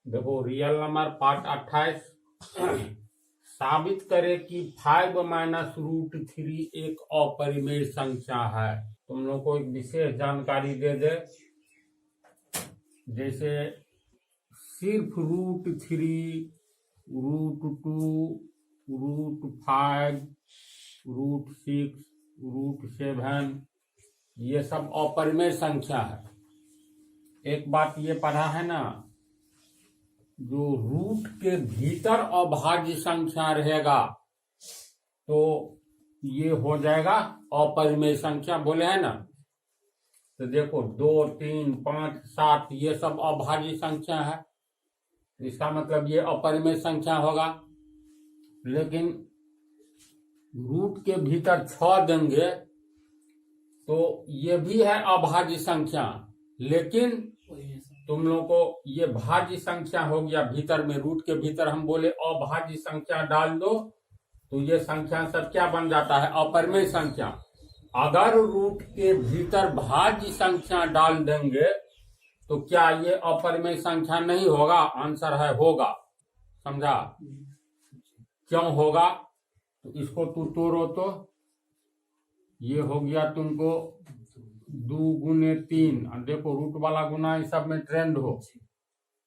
देखो real number part 28 साबित करे कि 5 माइनस रूट 3 एक अपरिमेय संख्या है। तुम लोग को एक विशेष जानकारी दे दे, जैसे सिर्फ root 3, root 2, root 5, root 6, root 7 ये सब अपरिमेय संख्या है। एक बात ये पढ़ा है ना, जो रूट के भीतर अभाज्य संख्या रहेगा तो ये हो जाएगा अपरिमेय संख्या, बोले है ना। तो देखो 2, 3, 5, 7 ये सब अभाज्य संख्या है, इसका मतलब ये अपरिमेय संख्या होगा। लेकिन रूट के भीतर 6 देंगे तो ये भी है अभाज्य संख्या, लेकिन तुम लोग को ये भाज्य संख्या हो गया। भीतर में रूट के भीतर हम बोले अभाज्य संख्या डाल दो तो ये संख्या सब क्या बन जाता है, अपरिमेय संख्या। अगर रूट के भीतर भाज्य संख्या डाल देंगे तो क्या ये अपरिमेय संख्या नहीं होगा? आंसर है होगा। समझा? क्यों होगा? तो इसको तू तोड़ो तो ये हो गया तुमको 2 गुने 3। देखो रूट वाला गुना इस सब में ट्रेंड हो,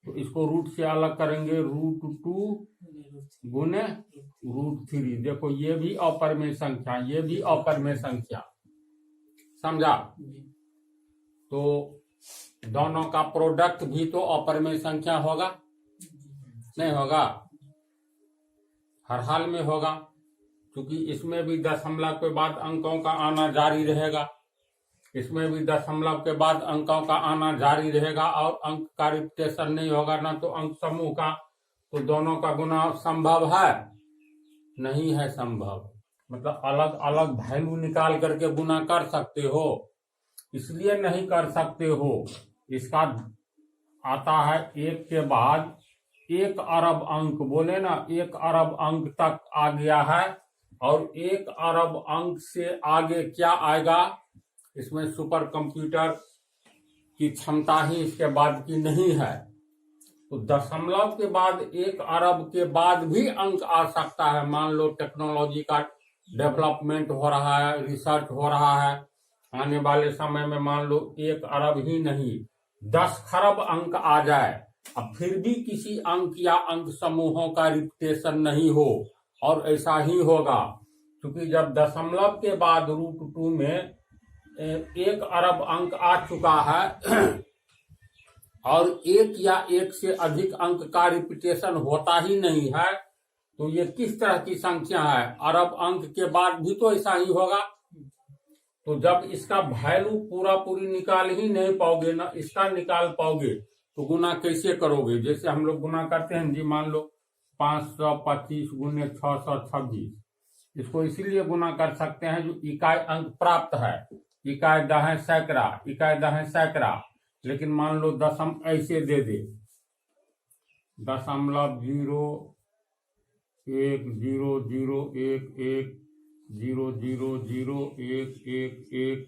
तो इसको रूट से अलग करेंगे, रूट 2 गुने रूट 3। देखो ये भी अपरिमेय संख्या, ये भी अपरिमेय संख्या। समझा? तो दोनों का प्रोडक्ट भी तो अपरिमेय संख्या होगा, नहीं होगा? हर हाल में होगा, क्योंकि इसमें भी दशमलव के बाद अंकों का आना जारी रहेगा, इसमें भी दशमलव के बाद अंकों का आना जारी रहेगा, और अंक का रिपीटेशन नहीं होगा ना तो अंक समूह का। तो दोनों का गुना संभव है? नहीं है संभव। मतलब अलग अलग वैल्यू निकाल करके गुना कर सकते हो, इसलिए नहीं कर सकते हो। इसका आता है 1 के बाद 1 अरब अंक, बोले ना 1 अरब अंक तक आ गया है, और 1 अरब अंक से आगे क्या आएगा? इसमें सुपर कंप्यूटर की क्षमता ही इसके बाद की नहीं है। तो दशमलव के बाद 1 अरब के बाद भी अंक आ सकता है। मान लो टेक्नोलॉजी का डेवलपमेंट हो रहा है, रिसर्च हो रहा है, आने वाले समय में मान लो 1 अरब ही नहीं 10 खरब अंक आ जाए, अब फिर भी किसी अंक या अंक समूहों का रिपीटेशन नहीं हो, और ऐसा ही होगा। क्योंकि जब दशमलव के बाद रूट 2 में 1 अरब अंक आ चुका है और 1 या 1 से अधिक अंक का रिपीटेशन होता ही नहीं है, तो ये किस तरह की संख्या है? अरब अंक के बाद भी तो ऐसा ही होगा। तो जब इसका वैल्यू पूरी निकाल ही नहीं पाओगे ना, इसका निकाल पाओगे तो गुना कैसे करोगे? जैसे हम लोग गुना करते हैं जी, मान लो 525 गुने 626, इसको इसीलिए गुना कर सकते हैं जो इकाई अंक प्राप्त है। इकाई दहें सैकड़ा, इकाई दहें सैकड़ा। लेकिन मान लो दशम ऐसे दे दे, 0.01011001111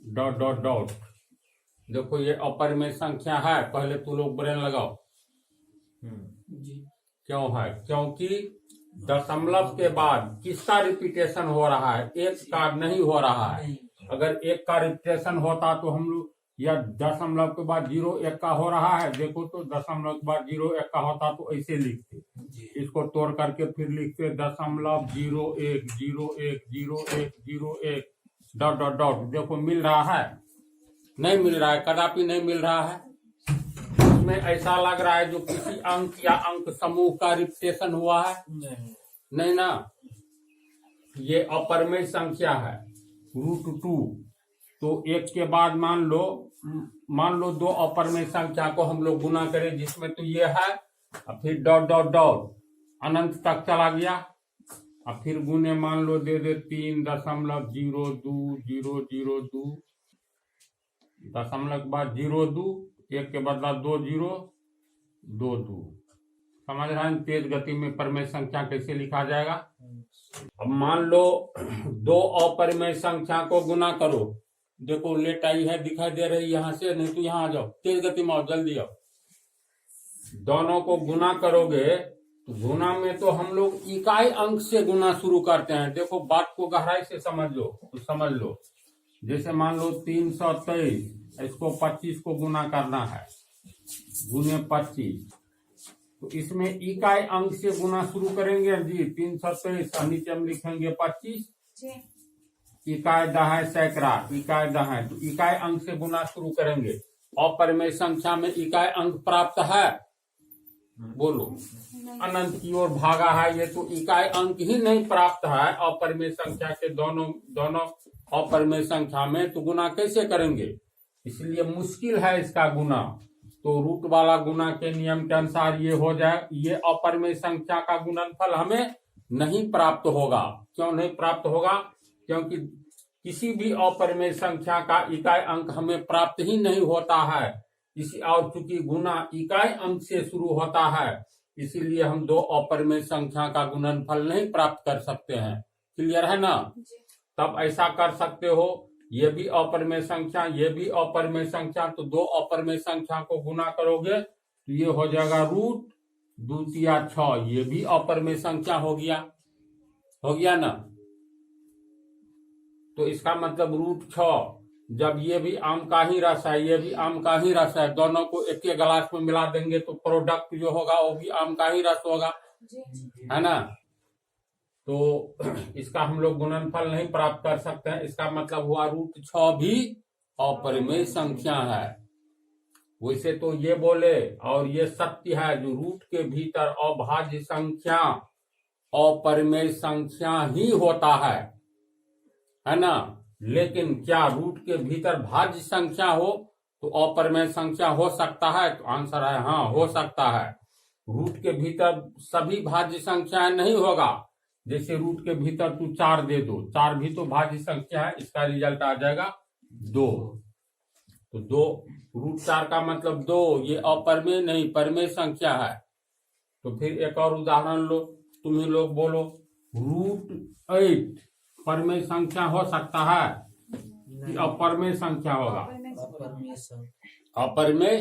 डॉट डॉट डॉट। देखो ये अपरिमेय संख्या है। पहले तू लोग ब्रेन लगाओ जी। क्यों है? क्योंकि दशमलव के बाद किसका रिपीटेशन हो रहा है? 1 का नहीं हो रहा है। अगर 1 का रिपीटेशन होता तो हम लोग, या दशमलव के बाद 0 1 का हो रहा है, देखो तो दशमलव के बाद 0 1 का होता तो ऐसे लिखते, इसको तोड़ करके फिर लिखते 0.01010101 डॉट डॉट डॉट। देखो मिल रहा है? नहीं मिल रहा है, कदापि नहीं मिल रहा है। इसमें ऐसा लग रहा है जो किसी अंक या अंक समूह का रिपीटेशन हुआ है, नहीं ना। ये अपरिमेय संख्या है रूट 2। तो 1 के बाद मान लो 2 अपरिमेय संख्या को हम लोग गुना करें, जिसमें तो ये है, और फिर डॉट डॉट डॉट अनंत तक चला गया, और फिर गुने मान लो दे दे 3.02002, दशमलव के बाद 02, 1 के बदला 2022। समझ रहे हैं तेज गति में परिमेय संख्या कैसे लिखा जाएगा? अब मान लो 2 अपरिमेय संख्या को गुना करो। देखो लेट आई है, दिखाई दे रही है यहाँ से, नहीं तो यहाँ आ जाओ, तेज गति में आओ, जल्दी आओ। दोनों को गुना करोगे तो गुना में तो हम लोग इकाई अंक से गुना शुरू करते हैं। देखो बात को गहराई से समझ लो तो समझ लो। जैसे मान लो 323, इसको 25 को गुना करना है, गुने 25, तो इसमें इकाई अंक से गुना शुरू करेंगे जी। 323 नीचे हम लिखेंगे 25, इकाई दहाई सैकड़ा, इकाई दहाई, तो इकाई अंक से गुना शुरू करेंगे। अपरिमेय संख्या में इकाई अंक प्राप्त है, बोलो, अनंत की ओर भागा है, ये तो इकाई अंक ही नहीं प्राप्त है। अपरिमेय संख्या के दोनों अपरिमेय संख्या में तो गुना कैसे करेंगे, इसलिए मुश्किल है इसका गुना। तो रूट वाला गुना के नियम के अनुसार ये हो जाए, ये अपरिमेय संख्या का गुणनफल हमें नहीं प्राप्त होगा। क्यों नहीं प्राप्त होगा? क्योंकि किसी भी अपरिमेय संख्या का इकाई अंक हमें प्राप्त ही नहीं होता है। और चूंकि गुना इकाई अंक से शुरू होता है, इसीलिए हम दो अपरिमेय संख्या का गुणनफल नहीं प्राप्त कर सकते हैं। क्लियर है ना? तब ऐसा कर सकते हो, ये भी अपरिमेय संख्या, ये भी अपरिमेय संख्या, तो दो अपरिमेय संख्या को गुना करोगे तो ये हो जाएगा रूट 2×6, ये भी अपरिमेय संख्या हो गया ना। तो इसका मतलब रूट 6, जब ये भी आम का ही रस है, ये भी आम का ही रस है, दोनों को एक ही गिलास में मिला देंगे तो प्रोडक्ट जो होगा वो भी आम का ही रस होगा, है ना। तो इसका हम लोग गुणनफल नहीं प्राप्त कर सकते हैं। इसका मतलब हुआ रूट 6 भी अपरिमेय संख्या है। वैसे तो ये बोले और ये सत्य है, जो रूट के भीतर अभाज्य संख्या अपरिमेय संख्या ही होता है ना। लेकिन क्या रूट के भीतर भाज्य संख्या हो तो अपरिमेय संख्या हो सकता है? तो आंसर है हाँ, हो सकता है। रूट के भीतर सभी भाज्य संख्याएं नहीं होगा। जैसे रूट के भीतर तू 4 दे दो, 4 भी तो भाज्य संख्या है, इसका रिजल्ट आ जाएगा 2। तो 2 रूट 4 का मतलब 2, ये अपरिमेय नहीं परिमेय संख्या है। तो फिर एक और उदाहरण लो, तुम्हें लोग बोलो रूट 8 परिमेय संख्या हो सकता है कि अपरिमेय संख्या होगा? अपरिमेय।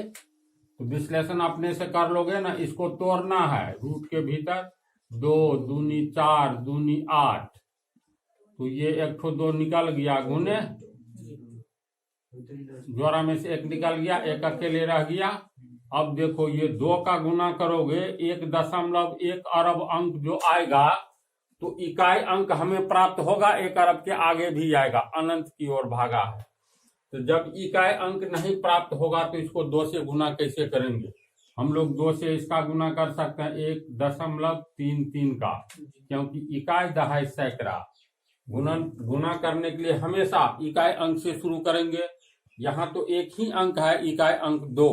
तो विश्लेषण अपने से कर लोगे ना, इसको तोड़ना है। रूट के भीतर 2 दूनी 4 दूनी 8, तो ये एक ठो 2 निकल गया, गुने जोड़ा में से 1 निकल गया, 1 अकेले रह गया। अब देखो ये 2 का गुना करोगे 1.1 अरब अंक जो आएगा तो इकाई अंक हमें प्राप्त होगा, 1 अरब के आगे भी आएगा, अनंत की ओर भागा है। तो जब इकाई अंक नहीं प्राप्त होगा तो इसको 2 से गुना कैसे करेंगे? हम लोग 2 से इसका गुना कर सकते हैं 1.33 का, क्योंकि इकाई दहाई सैकड़ा। गुना करने के लिए हमेशा इकाई अंक से शुरू करेंगे। यहाँ तो एक ही अंक है, इकाई अंक 2,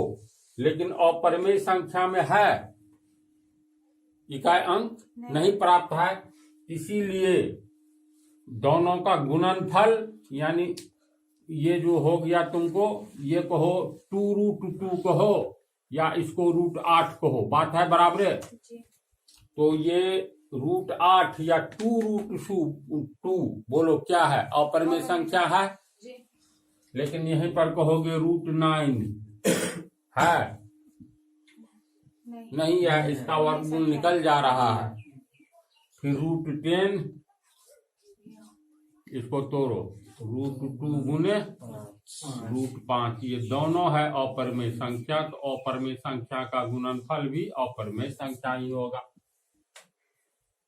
लेकिन अपरिमेय संख्या में है इकाई अंक नहीं प्राप्त है, इसीलिए दोनों का गुणनफल, यानी ये जो हो गया तुमको, ये कहो 2√2 कहो या इसको √8 कहो, बात है बराबर है। तो ये √8 या 2√2 बोलो क्या है? अपरिमेय संख्या है। लेकिन यहीं पर कहोगे √9 है, नहीं है, इसका वर्गमूल निकल जा रहा है। फिर √10, इसको तोड़ो, √2 गुने √5, ये दोनों है अपरिमेय संख्या। तो अपरिमेय संख्या का गुणनफल भी अपरिमेय संख्या ही होगा,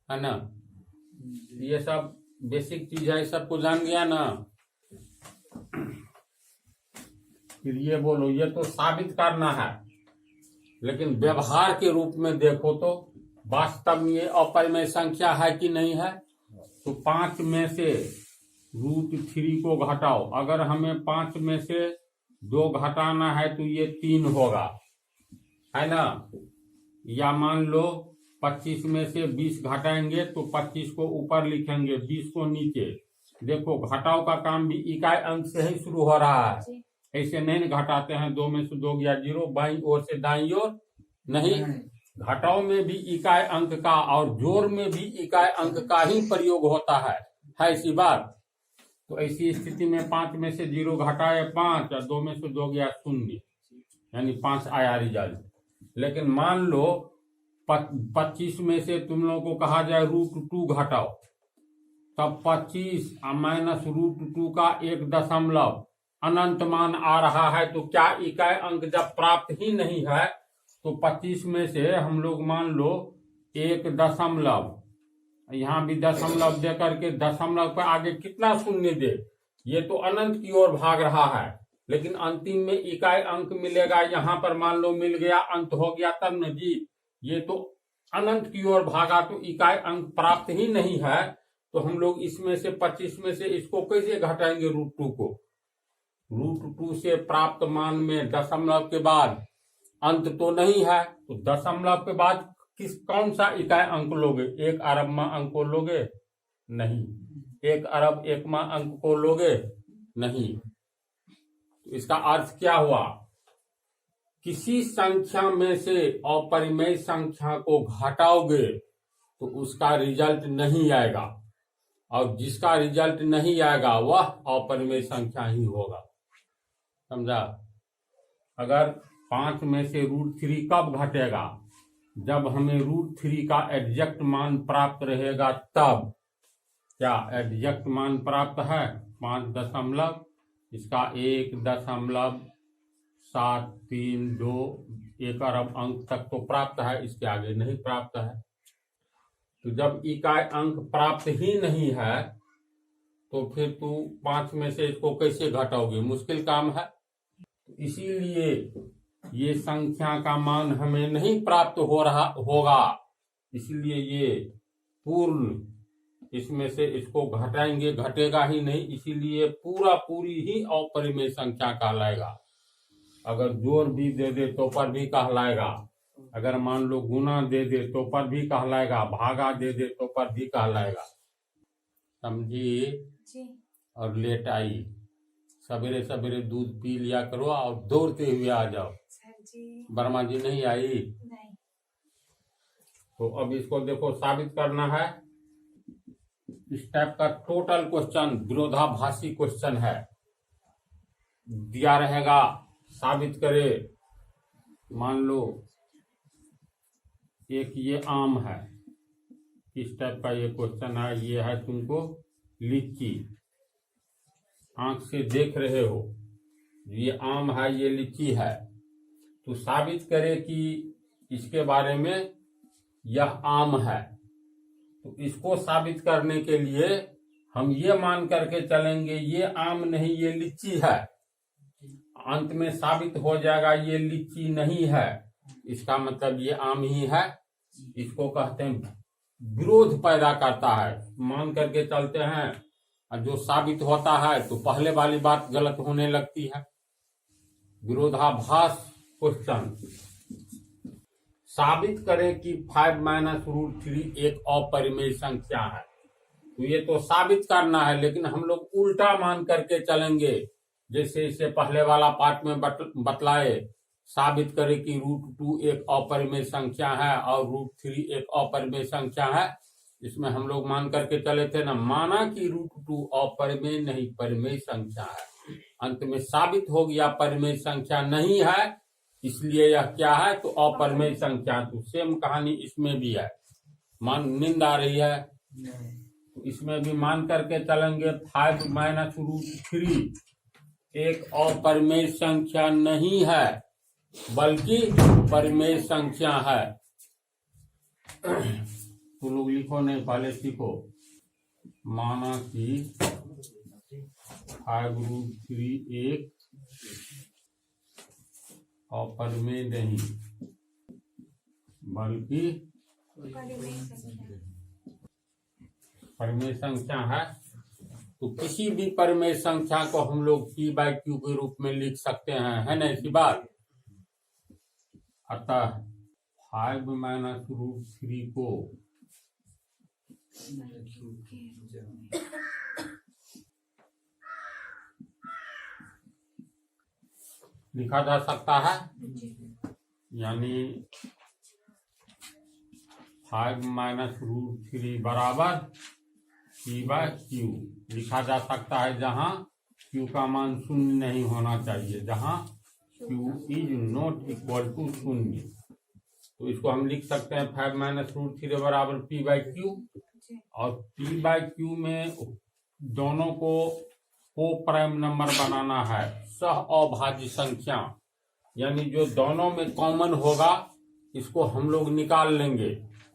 है ना। ये सब बेसिक चीज है, सबको जान गया ना। फिर ये बोलो, ये तो साबित करना है, लेकिन व्यवहार के रूप में देखो तो वास्तव में ये अपरिमेय संख्या है कि नहीं है। तो 5 में से √3 को घटाओ, अगर हमें 5 में से 2 घटाना है तो ये 3 होगा, है ना। या मान लो 25 में से 20 घटाएंगे तो 25 को ऊपर लिखेंगे, 20 को नीचे। देखो घटाओ का काम भी इकाई अंक से ही शुरू हो रहा है, ऐसे नहीं घटाते हैं 2 में से 2 गया 0, बाईं ओर से दाईं ओर नहीं। घटाओ में भी इकाई अंक का और जोड़ में भी इकाई अंक का ही प्रयोग होता है ऐसी बात। तो ऐसी स्थिति में 5 में से 0 घटाए 5 और 2 में से 2 गया 0, यानी 5 आया रिजल्ट। लेकिन मान लो 25 में से तुम लोगों को कहा जाए √2 घटाओ, तब 25 माइनस √2 का 1 अनंत मान आ रहा है। तो क्या इकाई अंक जब प्राप्त ही नहीं है तो 25 में से हम लोग मान लो 1 यहाँ भी दशमलव दे करके दशमलव पर आगे कितना शून्य दे, ये तो अनंत की ओर भाग रहा है, लेकिन अंतिम में इकाई अंक मिलेगा। यहाँ पर मान लो मिल गया, अंत हो गया तब न जी, ये तो अनंत की ओर भागा तो इकाई अंक प्राप्त ही नहीं है। तो हम लोग इसमें से 25 में से इसको कैसे घटाएंगे √2 को? √2 से प्राप्त मान में दशमलव के बाद अंत तो नहीं है, तो दशमलव के बाद कौन सा इकाई अंक लोगे? 1 अरबवां अंक को लोगे? नहीं। 1 अरब 1वां अंक को लोगे? नहीं। तो इसका अर्थ क्या हुआ? किसी संख्या में से अपरिमेय संख्या को घटाओगे तो उसका रिजल्ट नहीं आएगा, और जिसका रिजल्ट नहीं आएगा वह अपरिमेय संख्या ही होगा। समझा? अगर 5 में से √3 कब घटेगा? जब हमें √3 का एग्जैक्ट मान प्राप्त रहेगा तब। क्या एग्जैक्ट मान प्राप्त है? 5 इसका 1.732 1 अरब अंक तक तो प्राप्त है, इसके आगे नहीं प्राप्त है। तो जब इकाई अंक प्राप्त ही नहीं है तो फिर तू 5 में से इसको कैसे घटाओगे? मुश्किल काम है। इसीलिए ये संख्या का मान हमें नहीं प्राप्त हो रहा होगा, इसलिए ये पूर्ण इसमें से इसको घटाएंगे, घटेगा ही नहीं, इसीलिए पूरी ही अपरिमेय संख्या कहलाएगा। अगर जोड़ भी दे दे तो पर भी कहलाएगा, अगर मान लो गुना दे दे तो पर भी कहलाएगा, भागा दे दे तो पर भी कहलाएगा। समझिए? और लेट आई, सवेरे सवेरे दूध पी लिया करो और दौड़ते हुए आ जाओ। वर्मा जी नहीं आई? नहीं। तो अब इसको देखो, साबित करना है। इस टाइप का टोटल क्वेश्चन विरोधाभासी क्वेश्चन है, दिया रहेगा, साबित करे। मान लो एक ये आम है, किस टाइप का ये क्वेश्चन है? ये है तुमको लीची, आंख से देख रहे हो, ये आम है, ये लीची है, तो साबित करे कि इसके बारे में यह आम है। तो इसको साबित करने के लिए हम ये मान करके चलेंगे ये आम नहीं ये लीची है, अंत में साबित हो जाएगा ये लीची नहीं है, इसका मतलब ये आम ही है। इसको कहते हैं विरोध पैदा करता है, मान करके चलते हैं और जो साबित होता है तो पहले वाली बात गलत होने लगती है। विरोधाभास क्वेश्चन, साबित करें कि 5 माइनस √3 एक अपरिमेय संख्या है। तो ये तो साबित करना है, लेकिन हम लोग उल्टा मान करके चलेंगे, जैसे इसे पहले वाला पार्ट में बतलाए। साबित करें कि √2 एक अपरिमेय संख्या है और √3 एक अपरिमेय संख्या है। इसमें हम लोग मान करके चले थे ना, माना कि √2 अपरिमेय नहीं परिमेय संख्या है। अंत में साबित हो गया परिमेय संख्या नहीं है, इसलिए यह क्या है? तो अपरिमेय संख्या। तो सेम कहानी इसमें भी है। मान नींद आ रही है तो इसमें भी मान करके चलेंगे 5 माइनस √3 एक अपरिमेय संख्या नहीं है बल्कि परिमेय संख्या है। तो लोग लिखो नहीं, पहले सीखो। माना कि 5√3 एक अपरिमेय नहीं बल्कि परिमेय संख्या है। तो किसी भी परिमेय संख्या को हम लोग P/Q के रूप में लिख सकते हैं, है ना ऐसी बात? अतः 5 माइनस √3 को लिखा जा सकता है, यानी 5 माइनस √3 बराबर P/Q लिखा जा सकता है, जहां Q का मान शून्य नहीं होना चाहिए, जहां Q is not equal to शून्य। तो इसको हम लिख सकते हैं 5 माइनस रूट 3 बराबर पी बाई क्यू। और पी बाई क्यू में दोनों को प्राइम नंबर बनाना है, सह अभाज्य संख्या, यानी जो दोनों में कॉमन होगा इसको हम लोग निकाल लेंगे।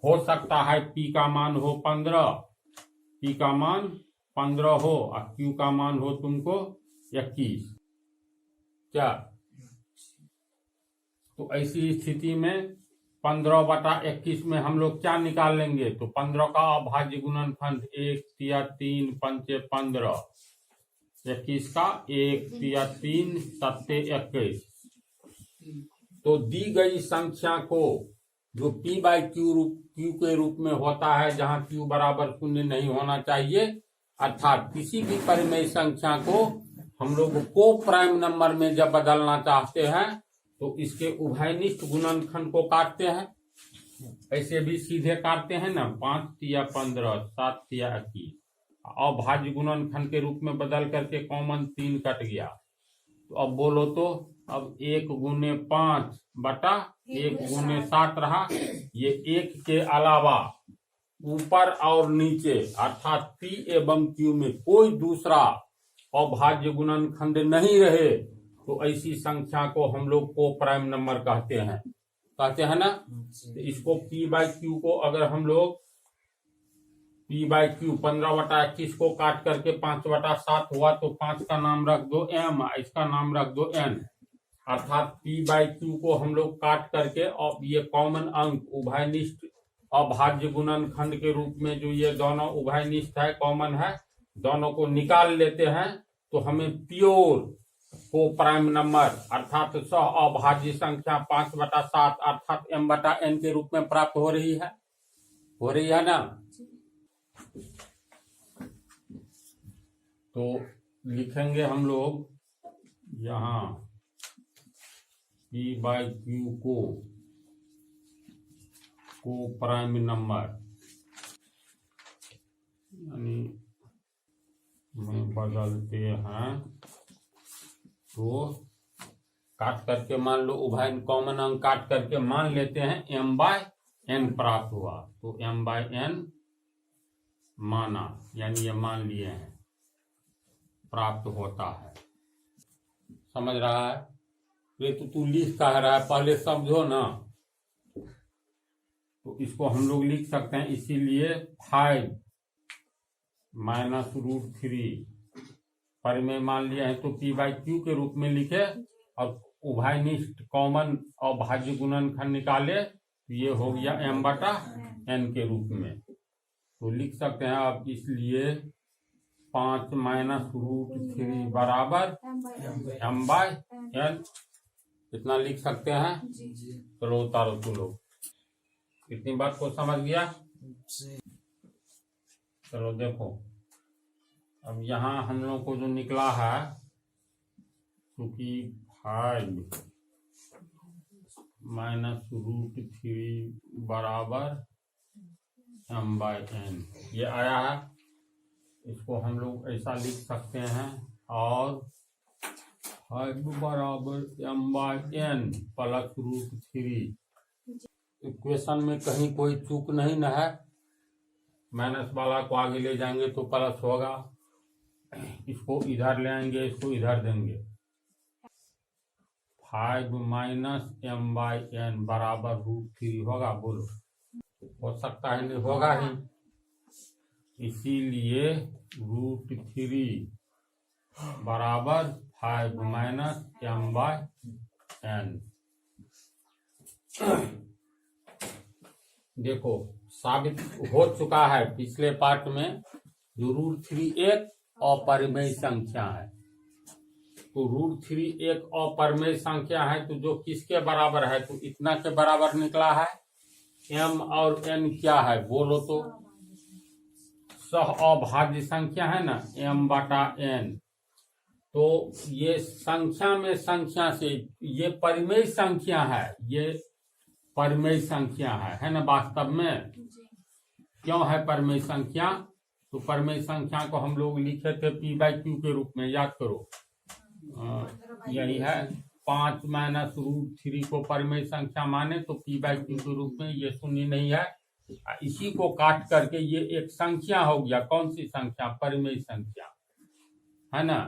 हो सकता है पी का मान हो 15, पी का मान 15 हो और क्यू का मान हो तुमको 21, क्या? तो ऐसी स्थिति में 15/21 में हम लोग क्या निकाल लेंगे? तो 15 का अभाज्य गुणनखंड 1 तिया 3 पंचे 15, 21 का 1 तिया 3 सत्ते 21। तो दी गई संख्या को जो p बाई क्यू के रूप में होता है, जहां q बराबर 0 नहीं होना चाहिए, अर्थात किसी भी परिमेय संख्या को हम लोग को प्राइम नंबर में जब बदलना चाहते हैं तो इसके उभयनिष्ठ गुणनखंड को काटते हैं। ऐसे भी सीधे काटते हैं ना, 5 तिया 15 7 तिया 21। अभाज्य गुणनखंड के रूप में बदल करके कॉमन 3 कट गया। तो अब बोलो तो अब 1 गुने 5 बटा 1 गुने 7 रहा। ये 1 के अलावा ऊपर और नीचे अर्थात P एवं Q में कोई दूसरा अभाज्य गुणनखंड नहीं रहे तो ऐसी संख्या को हम लोग को प्राइम नंबर कहते हैं ना। तो इसको P बाई क्यू को अगर हम लोग P बाई क्यू 15/21 को काट करके 5/7 हुआ तो 5 का नाम रख दो M, इसका नाम रख दो N, अर्थात P बाई क्यू को हम लोग काट करके और ये कॉमन अंक उभयनिष्ठ अभाज्य गुणनखंड के रूप में जो ये दोनों उभयनिष्ठ है, कॉमन है, दोनों को निकाल लेते हैं तो हमें प्योर को प्राइम नंबर अर्थात सह अभाज्य संख्या 5/7 अर्थात M/N के रूप में प्राप्त हो रही है ना। तो लिखेंगे हम लोग यहाँ P बाई क्यू को प्राइम नंबर, यानी में बदलते हैं तो काट करके मान लो उभय कॉमन अंक काट करके मान लेते हैं M/N प्राप्त हुआ, तो M/N माना, यानी ये मान लिए हैं, प्राप्त होता है। समझ रहा है? ये तो तू लिख कह रहा है, पहले समझो ना। तो इसको हम लोग लिख सकते हैं, इसीलिए 5 माइनस रूट 3 परिमेय मान लिया है तो P बाई क्यू के रूप में लिखे और उभयनिष्ठ कॉमन और भाज्य गुणनखंड निकाले, तो ये हो गया M/N के रूप में। तो लिख सकते हैं आप, इसलिए 5 माइनस रूट 3 बराबर M/N, इतना लिख सकते हैं। चलो उतारो तुम लोग, इतनी बात को समझ गया? चलो देखो, अब यहाँ हम लोग को जो निकला है, क्योंकि 5 माइनस रूट 3 बराबर M/N ये आया है। इसको हम लोग ऐसा लिख सकते हैं, और 5 बराबर M/N प्लस रूट 3। इक्वेशन में कहीं कोई चूक नहीं न है, माइनस वाला को आगे ले जाएंगे तो प्लस होगा, इसको इधर ले आएंगे, इसको इधर देंगे। 5 माइनस M/N बराबर रूट 3 होगा, बोलो हो सकता है? नहीं होगा ही, इसीलिए रूट 3 बराबर 5 माइनस M/N। देखो साबित हो चुका है पिछले पार्ट में, जो रूट 3 एक अपरिमेय संख्या है। तो रूट 3 एक अपरिमेय संख्या है, तो जो किसके बराबर है? तो इतना के बराबर निकला है। M और N क्या है बोलो तो? सह अभाज्य संख्या है ना, M/N। तो ये संख्या में संख्या से ये परिमेय संख्या है, ये परिमेय संख्या है ना। वास्तव में क्यों है परिमेय संख्या? तो परिमेय संख्या को हम लोग लिखे थे P बाई क्यू के रूप में, याद करो, यही है। 5 - √3 को परिमेय संख्या माने तो p/q के रूप में ये शून्य नहीं है। इसी को काट करके ये एक संख्या हो गया। कौन सी संख्या? परिमेय संख्या, है ना।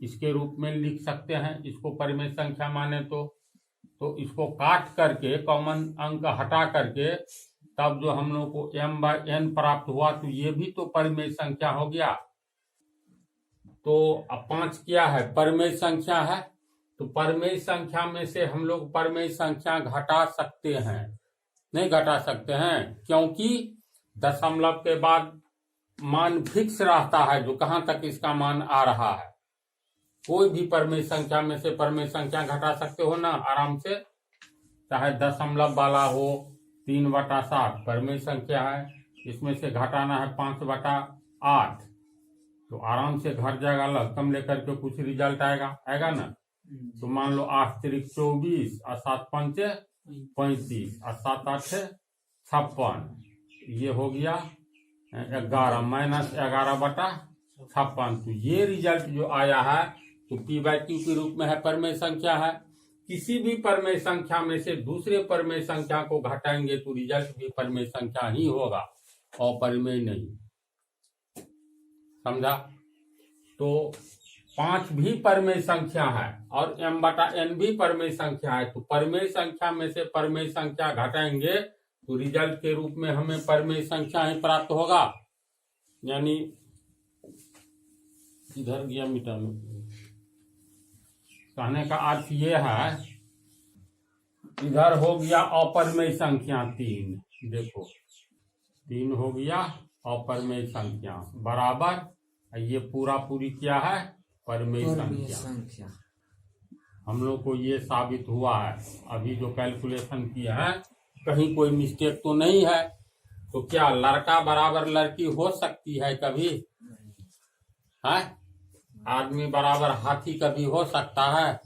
इसके रूप में लिख सकते हैं इसको परिमेय संख्या माने तो इसको काट करके कॉमन अंक हटा करके तब जो हम लोग को m/n प्राप्त हुआ तो ये भी तो परिमेय संख्या हो गया। तो अब 5 क्या है? परिमेय संख्या है। तो परिमेय संख्या में से हम लोग परिमेय संख्या घटा सकते हैं? नहीं घटा सकते हैं, क्योंकि दशमलव के बाद मान फिक्स रहता है जो कहां तक इसका मान आ रहा है। कोई भी परिमेय संख्या में से परिमेय संख्या घटा सकते हो ना आराम से, चाहे दशमलव वाला हो। 3/7 परिमेय संख्या है, इसमें से घटाना है 5/8 तो आराम से घट जाएगा। लघुत्तम लेकर के कुछ रिजल्ट आएगा ना। तो मान लो 8 × 3 = 24 और 7 × 5 = 35 और 7 × 8 = 56। ये हो गया 11 - 11/56। तो ये रिजल्ट जो आया है तो p/q के रूप में है, परिमेय संख्या है। किसी भी परिमेय संख्या में से दूसरे परिमेय संख्या को घटाएंगे तो रिजल्ट भी परिमेय संख्या ही होगा, अपरिमेय नहीं। समझा? तो 5 भी परिमेय संख्या है और m/n भी परिमेय संख्या है। तो परिमेय संख्या में से परिमेय संख्या घटाएंगे तो रिजल्ट के रूप में हमें परिमेय संख्या ही प्राप्त होगा। यानी इधर गया मीटर में। कहने का अर्थ ये है, इधर हो गया अपरिमेय संख्या 3। देखो 3 हो गया अपरिमेय संख्या बराबर ये पूरी क्या है? परिमेय संख्या। हम लोग को ये साबित हुआ है। अभी जो कैलकुलेशन किया है कहीं कोई मिस्टेक तो नहीं है। तो क्या लड़का बराबर लड़की हो सकती है कभी? है? आदमी बराबर हाथी कभी हो सकता है?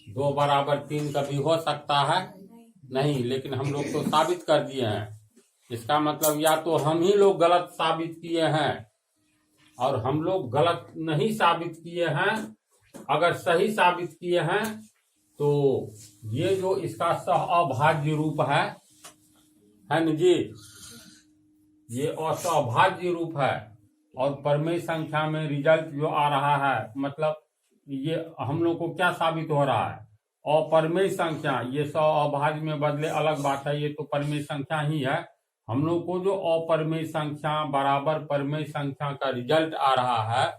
2 बराबर 3 कभी हो सकता है? नहीं। लेकिन हम लोग तो साबित कर दिए हैं। इसका मतलब या तो हम ही लोग गलत साबित किए हैं और हम लोग गलत नहीं साबित किए हैं। अगर सही साबित किए हैं तो ये जो इसका सहअभाज्य रूप है न जी, ये असहभाज्य रूप है। और परिमेय संख्या में रिजल्ट जो आ रहा है, मतलब ये हम लोग को क्या साबित हो रहा है? अपरिमेय संख्या। ये सहअभाज्य में बदले अलग बात है, ये तो परिमेय संख्या ही है। हम लोग को जो अपरिमेय संख्या बराबर परिमेय संख्या का रिजल्ट आ रहा है,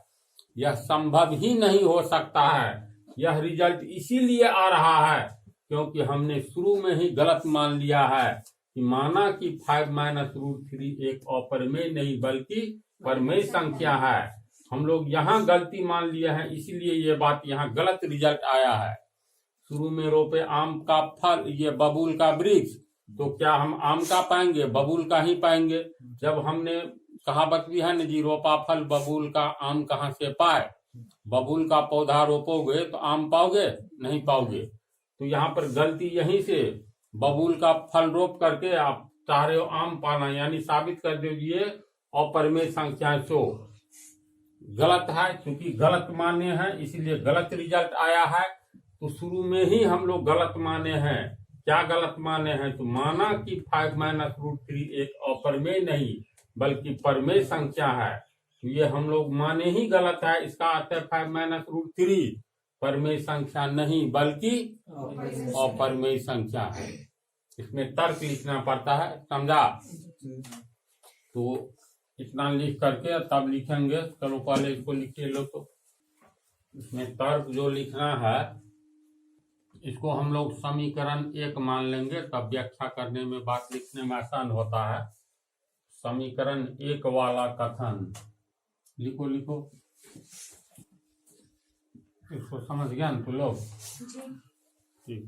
यह संभव ही नहीं हो सकता है। यह रिजल्ट इसीलिए आ रहा है क्योंकि हमने शुरू में ही गलत मान लिया है कि माना कि 5 - √3 एक अपरिमेय नहीं बल्कि परिमेय संख्या है। हम लोग यहाँ गलती मान लिए हैं, इसीलिए ये बात यहाँ गलत रिजल्ट आया है। शुरू में रोपे आम का फल, ये बबूल का वृक्ष, तो क्या हम आम का पाएंगे? बबूल का ही पाएंगे। जब हमने कहावत भी है न जी, रोपा फल बबूल का, आम कहाँ से पाए? बबूल का पौधा रोपोगे तो आम पाओगे? नहीं पाओगे। तो यहाँ पर गलती यहीं से, बबूल का फल रोप करके आप चाह रहे हो आम पाना, यानी साबित कर दीजिए अपरिमेय संख्या सो गलत है। क्योंकि गलत माने हैं इसीलिए गलत रिजल्ट आया है। तो शुरू में ही हम लोग गलत माने हैं। क्या गलत माने हैं? तो माना कि 5 - √3 एक अपरिमेय नहीं बल्कि परिमेय संख्या है। तो ये हम लोग माने ही गलत है। इसका अर्थ है 5 - √3 परिमेय संख्या नहीं बल्कि अपरिमेय संख्या है। इसमें तर्क लिखना पड़ता है, समझा? तो इतना लिख करके तब लिखेंगे। चलो पहले इसको लिखे लो। तो इसमें तर्क जो लिखना है इसको हम लोग समीकरण 1 मान लेंगे, तब व्याख्या करने में बात लिखने में आसान होता है। समीकरण 1 वाला कथन लिखो। इसको समझ गया न तुम लोग? ठीक।